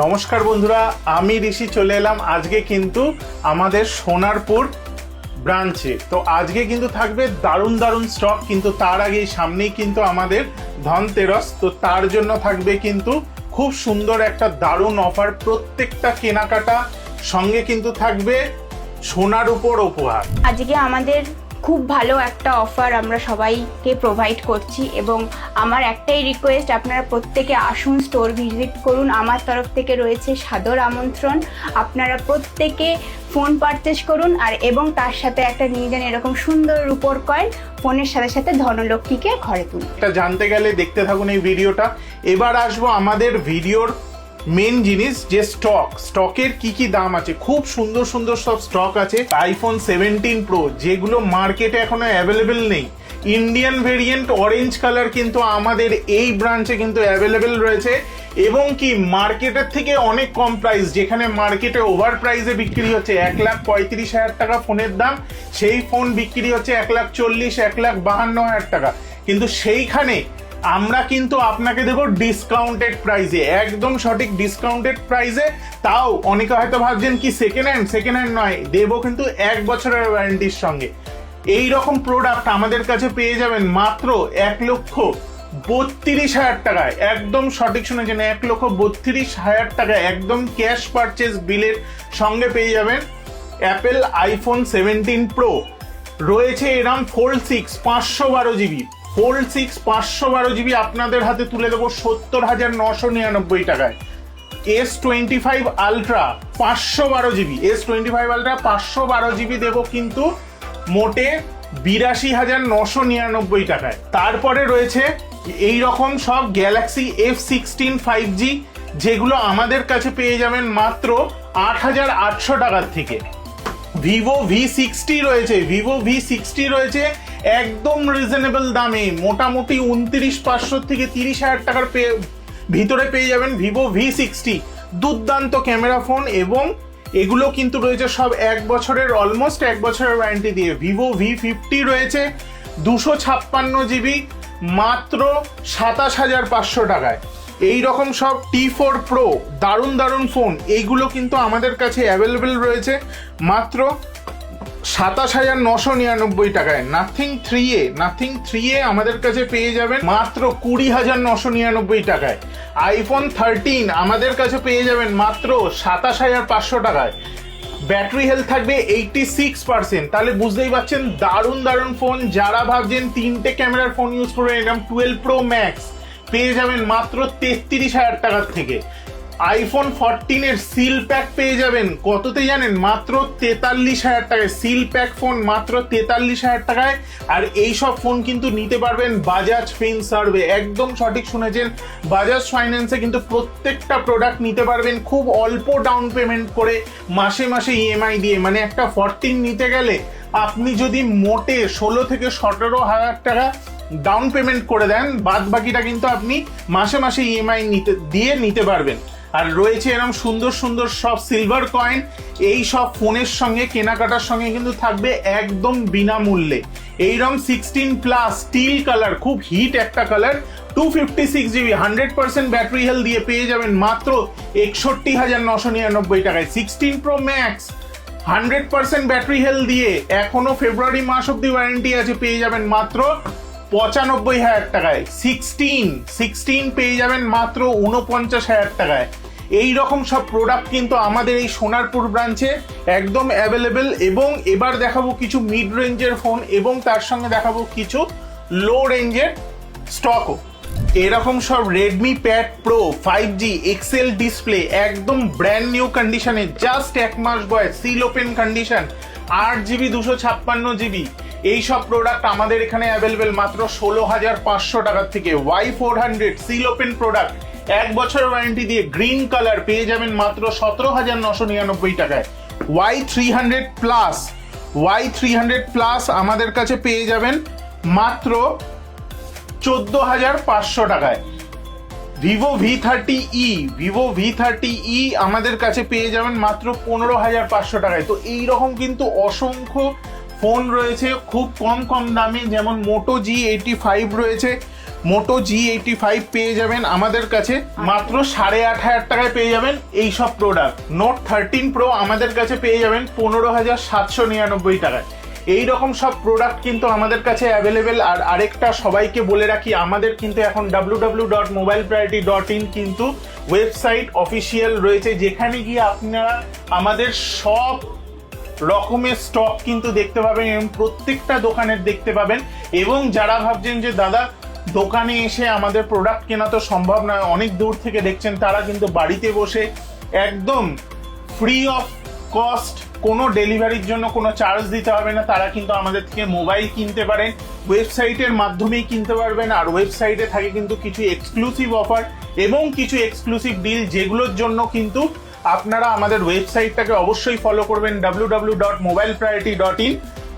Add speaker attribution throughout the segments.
Speaker 1: নমস্কার বন্ধুরা, আমি ঋষি চলে এলাম আজকে কিন্তু আমাদের সোনারপুর ব্রাঞ্চে। তো আজকে কিন্তু থাকবে দারুণ দারুণ স্টক, কিন্তু তার আগেই সামনেই কিন্তু আমাদের ধনতেরস। তো তার জন্য থাকবে কিন্তু খুব সুন্দর একটা দারুণ অফার। প্রত্যেকটা কেনাকাটা সঙ্গে কিন্তু থাকবে সোনার উপর উপহার।
Speaker 2: আজকে আমাদের খুব ভালো একটা অফার আমরা সবাইকে প্রোভাইড করছি এবং আমার একটাই রিকোয়েস্ট, আপনারা প্রত্যেকে আসুন, স্টোর ভিজিট করুন। আমার তরফ থেকে রয়েছে সাদর আমন্ত্রণ। আপনারা প্রত্যেকে ফোন পারচেস করুন আর এবং তার সাথে একটা নিয়ে যান এরকম সুন্দর রূপোর কয়েন। ফোনের সাথে সাথে ধনলক্ষ্মীকে ঘরে তুলুন।
Speaker 1: এটা জানতে গেলে দেখতে থাকুন এই ভিডিওটা। এবার আসবো আমাদের ভিডিওর মেন জিনিস, যে স্টকের কি দাম আছে। খুব সুন্দর সুন্দর সব স্টক আছে। আইফোন 17 প্রো যেগুলো মার্কেটে এখনো অ্যাভেলেবেল নেই, ইন্ডিয়ান ভেরিয়েন্ট অরেঞ্জ কালার কিন্তু আমাদের এই ব্রাঞ্চে কিন্তু অ্যাভেলেবেল রয়েছে এবং কি মার্কেটের থেকে অনেক কম প্রাইস। যেখানে মার্কেটে ওভার প্রাইসে বিক্রি হচ্ছে 1,35,000 টাকা ফোনের দাম, সেই ফোন বিক্রি হচ্ছে 1,40,000 1,52,000 টাকা। কিন্তু সেইখানে আমরা কিন্তু আপনাকে দেবো ডিসকাউন্টেড প্রাইসে, একদম সঠিক ডিসকাউন্টেড প্রাইসে। তাও অনেকে হয়তো ভাবছেন কি সেকেন্ড হ্যান্ড নয়, দেবো কিন্তু 1 বছরের ওয়ারেন্টির সঙ্গে। এই রকম প্রোডাক্ট আমাদের কাছে পেয়ে যাবেন মাত্র 1,32,000 টাকায়। একদম সঠিক শুনেছেন, 1,32,000 টাকায় একদম ক্যাশ পারচেস বিলের সঙ্গে পেয়ে যাবেন অ্যাপেল আইফোন 17 প্রো। রয়েছে এরম ফোল্ড 6 512 জিবি, ফোল্ড 6 512 জিবি আপনাদের হাতে তুলে দেবো 70,999 টাকায়। S25 ultra 512 GB, S25 ultra 512 GB দেবো কিন্তু মোটে 82,999 টাকায়। তারপরে রয়েছে এই রকম সব গ্যালাক্সি F16 5G, যেগুলো আমাদের কাছে পেয়ে যাবেন মাত্র 8,800 টাকার থেকে। ভিভো V60 রয়েছে একদম রিজনেবল দামে, মোটামুটি 29,500 থেকে 30,000 টাকার ভিতরে পেয়ে যাবেন ভিভো V60। দুর্দান্ত ক্যামেরা ফোন এবং এগুলো কিন্তু রয়েছে সব 1 বছরের অলমোস্ট 1 বছরের ওয়ারেন্টি দিয়ে। ভিভো V50 রয়েছে 256 জিবি মাত্র 27,500 টাকায়। এই রকম সব T4 প্রো দারুণ ফোন, এইগুলো কিন্তু আমাদের কাছে অ্যাভেলেবেল রয়েছে মাত্র 27,999 টাকায়। নাথিং 3A আমাদের কাছে পেয়ে যাবেন মাত্র 20,999 টাকায়। আইফোন 13 আমাদের কাছে পেয়ে যাবেন মাত্র 27,500 টাকায়। ব্যাটারি হেলথ থাকবে 86%। তাহলে বুঝতেই পারছেন দারুণ ফোন। যারা ভাবছেন 3টে ক্যামেরার ফোন ইউজ করবেন, এরকম 12 প্রো ম্যাক্স পেয়ে যাবেন মাত্র 33,000 টাকার থেকে। আইফোন 14 এর সিল প্যাক পেয়ে যাবেন কততে জানেন? মাত্র 43,000 টাকায়। সিল প্যাক ফোন মাত্র 43,000 টাকায়। আর এই সব ফোন কিন্তু নিতে পারবেন বাজাজ ফিনসার্ভে। একদম সঠিক শুনেছেন, বাজাজ ফাইন্যান্সে কিন্তু প্রত্যেকটা প্রোডাক্ট নিতে পারবেন খুব অল্প ডাউন পেমেন্ট করে, মাসে ইএমআই দিয়ে। মানে একটা 14 নিতে গেলে আপনি যদি মোটে 16 থেকে 17,000 টাকা ডাউন পেমেন্ট করে দেন, বাদ বাকিটা কিন্তু আপনি মাসে ইএমআই নিতে পারবেন। আর রয়েছে এরকম সুন্দর সব সিলভার কয়েন, এই সব ফোনের সঙ্গে কেনাকাটার সঙ্গে কিন্তু থাকবে একদম বিনামূল্যে। এইরকম 16 প্লাস স্টিল কালার, খুব হিট একটা কালার, 256 জিবি 100% ব্যাটারি হেলথ দিয়ে পেয়ে যাবেন মাত্র 61,999 টাকায়। 16 প্রো ম্যাক্স 100% ব্যাটারি হেলথ দিয়ে এখনো ফেব্রুয়ারি মাস অব্দি ওয়ারেন্টি আছে, পেয়ে যাবেন মাত্র 95,000 টাকায়। 16 পেয়ে যাবেন মাত্র 49,000 টাকায়। এই রকম সব প্রোডাক্ট কিন্তু আমাদের এই সোনারপুর ব্রাঞ্চে একদম অ্যাভেলেবেল। এবং এবার দেখাবো কিছু মিড রেঞ্জের ফোন এবং তার সঙ্গে দেখাবো কিছু লো রেঞ্জের স্টকও। এরকম সব রেডমি প্যাড প্রো 5G এক্সেল ডিসপ্লে একদম ব্র্যান্ড নিউ কন্ডিশনে, জাস্ট 1 মাস বয়স, seal open condition, 8GB 256 GB. এই সব প্রোডাক্ট আমাদের এখানে অ্যাভেলেবেল মাত্র 16,500 টাকার থেকে। Y400 সিল ওপেন প্রোডাক্ট 1 বছরের ওয়ারেন্টি দিয়ে, গ্রিন কালার পেয়ে যাবেন মাত্র 17,999 টাকায়। Y300 প্লাস আমাদের কাছে পেয়ে যাবেন মাত্র 14,500 টাকায়। ভিভো V30e আমাদের কাছে পেয়ে যাবেন মাত্র 15,500 টাকায়। তো এইরকম কিন্তু অসংখ্য ফোন রয়েছে খুব কম দামে, যেমন মোটো G85 রয়েছে মোটো G85 পেয়ে যাবেন আমাদের কাছে মাত্র 8,500 টাকায় পেয়ে যাবেন এই সব প্রোডাক্ট। নোট 13 প্রো আমাদের কাছে পেয়ে যাবেন 15,799 টাকায়। এই রকম সব প্রোডাক্ট কিন্তু আমাদের কাছে অ্যাভেলেবেল। আর আরেকটা সবাইকে বলে রাখি, আমাদের কিন্তু এখন www.mobilepriority.in কিন্তু ওয়েবসাইট অফিসিয়াল রয়েছে, যেখানে গিয়ে আপনারা আমাদের সব রকমের স্টক কিন্তু দেখতে পাবেন এবং প্রত্যেকটা দোকানের দেখতে পাবেন। এবং যারা ভাবছেন যে দাদা দোকানে এসে আমাদের প্রোডাক্ট কেনা তো সম্ভব নয়, অনেক দূর থেকে দেখছেন, তারা কিন্তু বাড়িতে বসে একদম ফ্রি অফ কস্ট, কোনো ডেলিভারির জন্য কোনো চার্জ দিতে হবে না, তারা কিন্তু আমাদের থেকে মোবাইল কিনতে পারেন, ওয়েবসাইটের মাধ্যমেই কিনতে পারবেন। আর ওয়েবসাইটে থাকে কিন্তু কিছু এক্সক্লুসিভ অফার এবং কিছু এক্সক্লুসিভ ডিল, যেগুলোর জন্য কিন্তু আপনারা আমাদের ওয়েবসাইটটাকে অবশ্যই ফলো করবেন www.mobilepriority.in।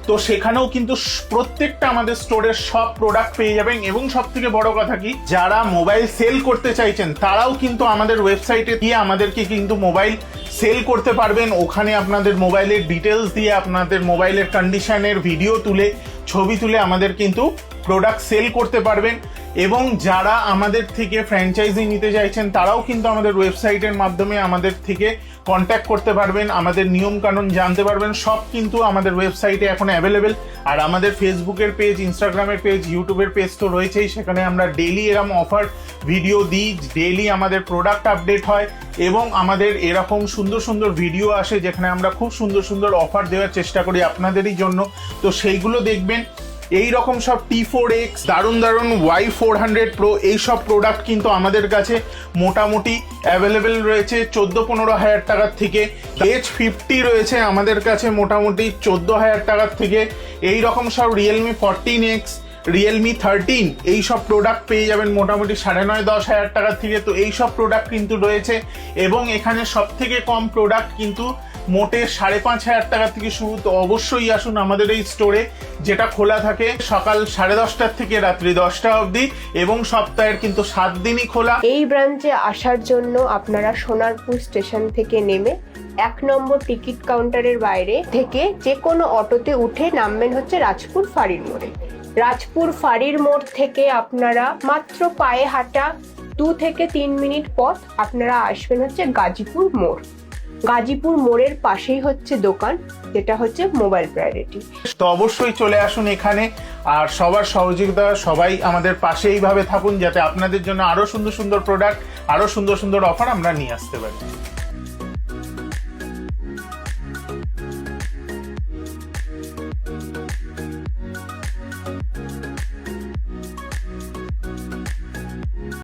Speaker 1: তো সেখানেও কিন্তু প্রত্যেকটা আমাদের স্টোরের সব প্রোডাক্ট পেয়ে যাবেন। এবং সব থেকে বড় কথা কি, যারা মোবাইল সেল করতে চাইছেন তারাও কিন্তু আমাদের ওয়েবসাইটে গিয়ে আমাদেরকে কিন্তু মোবাইল সেল করতে পারবেন। ওখানে আপনাদের মোবাইলের ডিটেলস দিয়ে, আপনাদের মোবাইলের কন্ডিশনের ভিডিও তুলে, ছবি তুলে আমাদের কিন্তু প্রোডাক্ট সেল করতে পারবেন। এবং যারা আমাদের থেকে ফ্র্যাঞ্চাইজি নিতে চাইছেন তারাও কিন্তু আমাদের ওয়েবসাইটের মাধ্যমে আমাদের থেকে কন্ট্যাক্ট করতে পারবেন, আমাদের নিয়ম কানুন জানতে পারবেন। সব কিন্তু আমাদের ওয়েবসাইটে এখন অ্যাভেলেবেল। আর আমাদের ফেসবুকের পেজ, ইনস্টাগ্রামের পেজ, ইউটিউবের পেজ তো রয়েছেই, সেখানে আমরা ডেইলি এরকম অফার ভিডিও দিই, ডেইলি আমাদের প্রোডাক্ট আপডেট হয় এবং আমাদের এরকম সুন্দর সুন্দর ভিডিও আসে যেখানে আমরা খুব সুন্দর সুন্দর অফার দেওয়ার চেষ্টা করি আপনাদেরই জন্য। তো সেইগুলো দেখবেন। এই রকম সব T4X, দারুণ দারুণ Y400 Pro, এই সব প্রোডাক্ট কিন্তু আমাদের কাছে মোটামুটি অ্যাভেলেবেল রয়েছে 14-15 হাজার টাকার থেকে। H50 রয়েছে আমাদের কাছে মোটামুটি 14 হাজার টাকার থেকে। এই রকম সব Realme 14X, Realme 13, এই সব প্রোডাক্ট পেয়ে যাবেন মোটামুটি 9.5-10 হাজার টাকার থেকে। তো এই সব প্রোডাক্ট কিন্তু রয়েছে। এবং এখানে সব থেকে কম প্রোডাক্ট কিন্তু মোটে 5,500 টাকা থেকে শুরু। তো অবশ্যই আসুন আমাদের এই স্টোরে, যেটা খোলা থাকে সকাল 10:30 থেকে রাত্রি 10টা অবধি এবং সপ্তাহের কিন্তু 7 দিনই খোলা।
Speaker 3: এই ব্রাঞ্চে আসার জন্য আপনারা সোনারপুর স্টেশন থেকে নেমে 1 নম্বর টিকিট কাউন্টারের বাইরে থেকে যে কোনো অটোতে উঠে নামবেন হচ্ছে রাজপুর ফাঁড়ির মোড়ে। রাজপুর ফাঁড়ির মোড় থেকে আপনারা মাত্র পায়ে হাঁটা 2 থেকে 3 মিনিট পথ আপনারা আসবেন হচ্ছে গাজীপুর মোড়। গাজীপুর মোড়ের পাশেই হচ্ছে দোকান, যেটা হচ্ছে মোবাইল প্রায়োরিটি।
Speaker 1: তো অবশ্যই চলে আসুন এখানে। আর সবার সহযোগিতা, সবাই আমাদের পাশে এইভাবে থাকুন যাতে আপনাদের জন্য আরো সুন্দর সুন্দর প্রোডাক্ট, আরো সুন্দর সুন্দর অফার আমরা নিয়ে আসতে পারি।